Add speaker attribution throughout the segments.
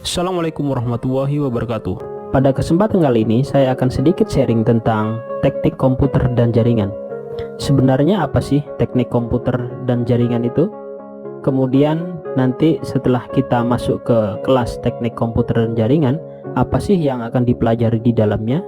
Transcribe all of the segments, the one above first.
Speaker 1: Assalamualaikum warahmatullahi wabarakatuh.
Speaker 2: Pada kesempatan kali ini saya akan sedikit sharing tentang teknik komputer dan jaringan. Sebenarnya apa sih teknik komputer dan jaringan itu? Kemudian nanti setelah kita masuk ke kelas teknik komputer dan jaringan, apa sih yang akan dipelajari di dalamnya?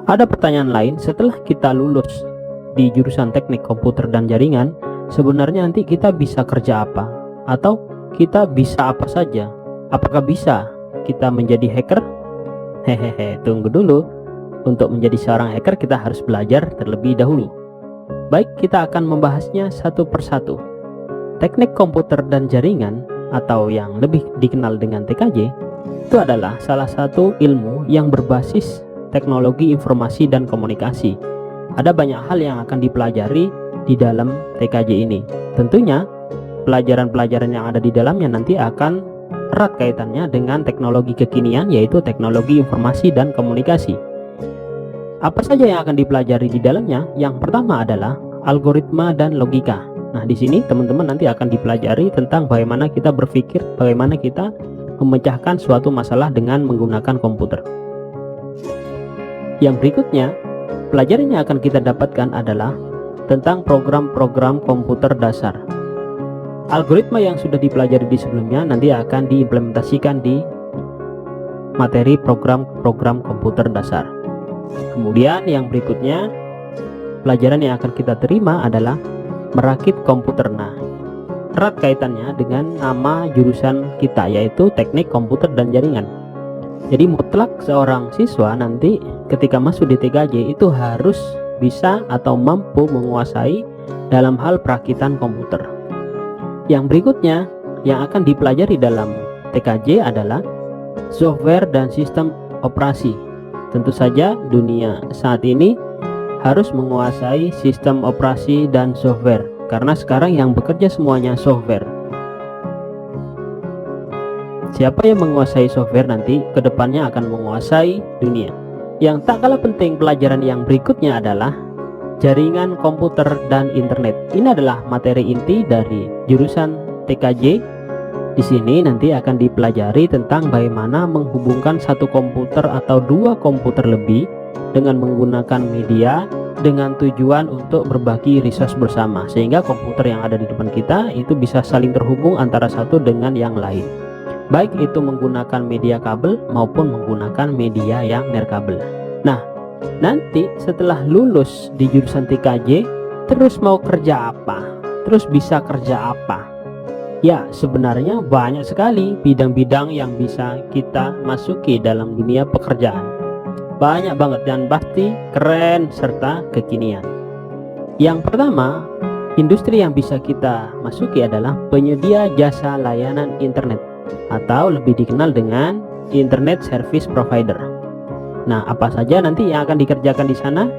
Speaker 2: Ada pertanyaan lain, setelah kita lulus di jurusan teknik komputer dan jaringan, sebenarnya nanti kita bisa kerja apa? Atau kita bisa apa saja? Apakah bisa kita menjadi hacker? Hehehe, tunggu dulu. Untuk menjadi seorang hacker kita harus belajar terlebih dahulu. Baik, kita akan membahasnya satu persatu. Teknik komputer dan jaringan atau yang lebih dikenal dengan TKJ itu adalah salah satu ilmu yang berbasis teknologi informasi dan komunikasi. Ada banyak hal yang akan dipelajari di dalam TKJ ini. Tentunya pelajaran-pelajaran yang ada di dalamnya nanti akan erat kaitannya dengan teknologi kekinian, yaitu teknologi informasi dan komunikasi. Apa saja yang akan dipelajari di dalamnya? Yang pertama adalah algoritma dan logika. Nah, di sini teman-teman nanti akan dipelajari tentang bagaimana kita berpikir, bagaimana kita memecahkan suatu masalah dengan menggunakan komputer. Yang berikutnya, pelajaran yang akan kita dapatkan adalah tentang program-program komputer dasar. Algoritma yang sudah dipelajari di sebelumnya nanti akan diimplementasikan di materi program-program komputer dasar. Kemudian yang berikutnya, pelajaran yang akan kita terima adalah merakit komputer. Nah, erat kaitannya dengan nama jurusan kita, yaitu teknik komputer dan jaringan. Jadi mutlak seorang siswa nanti ketika masuk di TKJ itu harus bisa atau mampu menguasai dalam hal perakitan komputer. Yang berikutnya yang akan dipelajari dalam TKJ adalah software dan sistem operasi. Tentu saja dunia saat ini harus menguasai sistem operasi dan software, karena sekarang yang bekerja semuanya software. Siapa yang menguasai software nanti kedepannya akan menguasai dunia. Yang tak kalah penting pelajaran yang berikutnya adalah jaringan komputer dan internet. Ini adalah materi inti dari jurusan TKJ. Di sini nanti akan dipelajari tentang bagaimana menghubungkan satu komputer atau dua komputer lebih dengan menggunakan media dengan tujuan untuk berbagi resource bersama, sehingga komputer yang ada di depan kita itu bisa saling terhubung antara satu dengan yang lain, baik itu menggunakan media kabel maupun menggunakan media yang nirkabel. Nah, nanti setelah lulus di jurusan TKJ, terus mau kerja apa? Terus bisa kerja apa? Ya, sebenarnya banyak sekali bidang-bidang yang bisa kita masuki dalam dunia pekerjaan. Banyak banget dan pasti keren serta kekinian. Yang pertama, industri yang bisa kita masuki adalah penyedia jasa layanan internet atau lebih dikenal dengan internet service provider. Nah, apa saja nanti yang akan dikerjakan di sana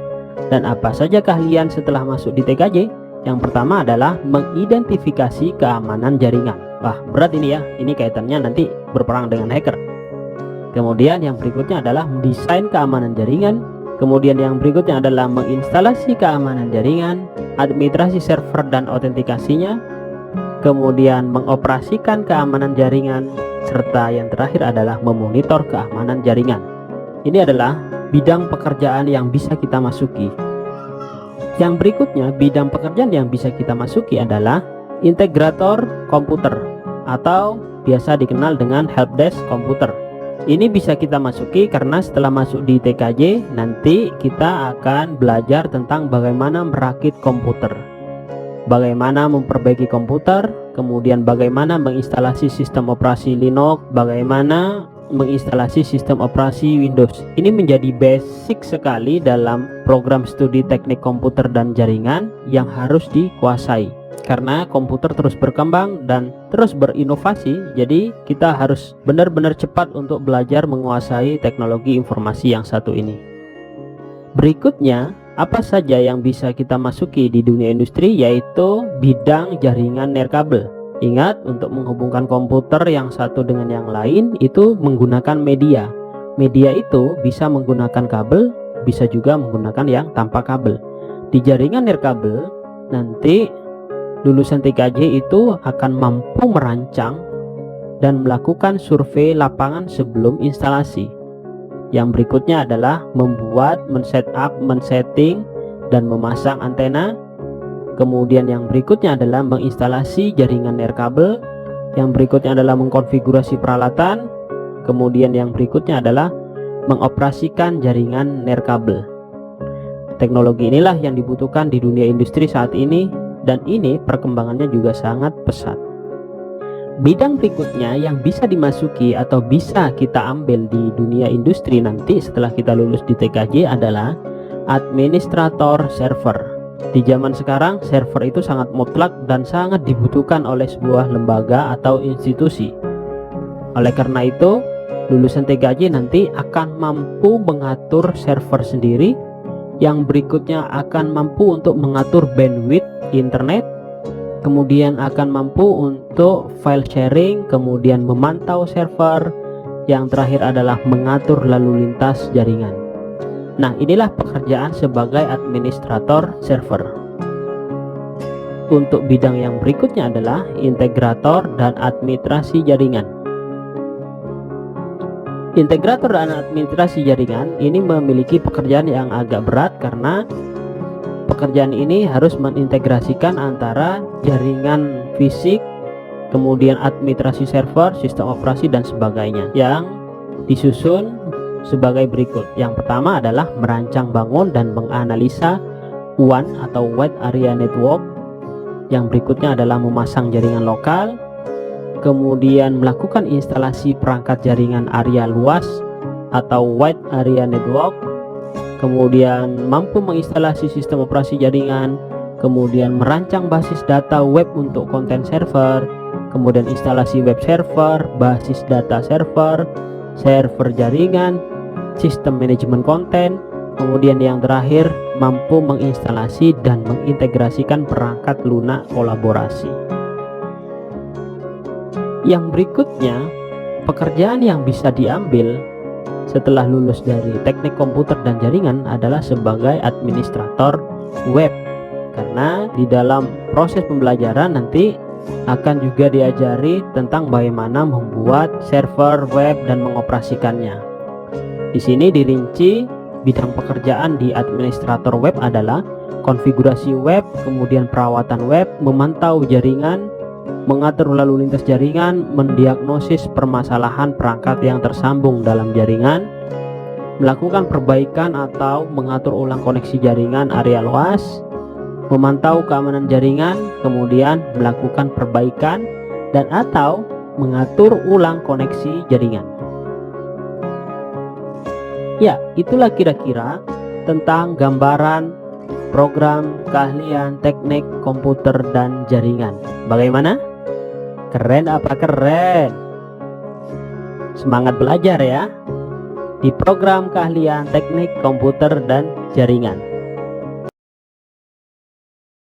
Speaker 2: dan apa saja keahlian setelah masuk di TKJ? Yang pertama adalah mengidentifikasi keamanan jaringan. Wah, berat ini ya. Ini kaitannya nanti berperang dengan hacker. Kemudian yang berikutnya adalah mendesain keamanan jaringan. Kemudian yang berikutnya adalah menginstalasi keamanan jaringan, administrasi server dan autentikasinya. Kemudian mengoperasikan keamanan jaringan, serta yang terakhir adalah memonitor keamanan jaringan. Ini adalah bidang pekerjaan yang bisa kita masuki. Yang berikutnya, bidang pekerjaan yang bisa kita masuki adalah integrator komputer atau biasa dikenal dengan helpdesk komputer. Ini bisa kita masuki karena setelah masuk di TKJ nanti kita akan belajar tentang bagaimana merakit komputer, bagaimana memperbaiki komputer, kemudian bagaimana menginstalasi sistem operasi Linux, bagaimana menginstalasi sistem operasi Windows. Ini menjadi basic sekali dalam program studi teknik komputer dan jaringan yang harus dikuasai, karena komputer terus berkembang dan terus berinovasi. Jadi kita harus benar-benar cepat untuk belajar menguasai teknologi informasi yang satu ini. Berikutnya, apa saja yang bisa kita masuki di dunia industri, yaitu bidang jaringan nirkabel. Ingat, untuk menghubungkan komputer yang satu dengan yang lain itu menggunakan media. Media itu bisa menggunakan kabel, bisa juga menggunakan yang tanpa kabel. Di jaringan nirkabel nanti lulusan TKJ itu akan mampu merancang dan melakukan survei lapangan sebelum instalasi. Yang berikutnya adalah membuat, men-setup, men-setting, dan memasang antena. Kemudian yang berikutnya adalah menginstalasi jaringan nirkabel. Yang berikutnya adalah mengkonfigurasi peralatan. Kemudian yang berikutnya adalah mengoperasikan jaringan nirkabel. Teknologi inilah yang dibutuhkan di dunia industri saat ini, dan ini perkembangannya juga sangat pesat. Bidang berikutnya yang bisa dimasuki atau bisa kita ambil di dunia industri nanti setelah kita lulus di TKJ adalah administrator server. Di zaman sekarang, server itu sangat mutlak dan sangat dibutuhkan oleh sebuah lembaga atau institusi. Oleh karena itu, lulusan TKJ nanti akan mampu mengatur server sendiri, yang berikutnya akan mampu untuk mengatur bandwidth internet, kemudian akan mampu untuk file sharing, kemudian memantau server, yang terakhir adalah mengatur lalu lintas jaringan. Nah, inilah pekerjaan sebagai administrator server. Untuk bidang yang berikutnya adalah integrator dan administrasi jaringan. Integrator dan administrasi jaringan ini memiliki pekerjaan yang agak berat karena pekerjaan ini harus mengintegrasikan antara jaringan fisik, kemudian administrasi server, sistem operasi, dan sebagainya, yang disusun sebagai berikut. Yang pertama adalah merancang, bangun, dan menganalisa WAN atau Wide Area Network. Yang berikutnya adalah memasang jaringan lokal, kemudian melakukan instalasi perangkat jaringan area luas atau Wide Area Network, kemudian mampu menginstalasi sistem operasi jaringan, kemudian merancang basis data web untuk konten server, kemudian instalasi web server, basis data server, server jaringan, sistem manajemen konten, kemudian yang terakhir mampu menginstalasi dan mengintegrasikan perangkat lunak kolaborasi. Yang berikutnya, pekerjaan yang bisa diambil setelah lulus dari teknik komputer dan jaringan adalah sebagai administrator web, karena di dalam proses pembelajaran nanti akan juga diajari tentang bagaimana membuat server web dan mengoperasikannya. Di sini dirinci bidang pekerjaan di administrator web adalah konfigurasi web, kemudian perawatan web, memantau jaringan, mengatur lalu lintas jaringan, mendiagnosis permasalahan perangkat yang tersambung dalam jaringan, melakukan perbaikan atau mengatur ulang koneksi jaringan area luas, memantau keamanan jaringan, kemudian melakukan perbaikan dan atau mengatur ulang koneksi jaringan. Ya, itulah kira-kira tentang gambaran program keahlian teknik komputer dan jaringan. Bagaimana? Keren apa keren? Semangat belajar ya di program keahlian teknik komputer dan jaringan.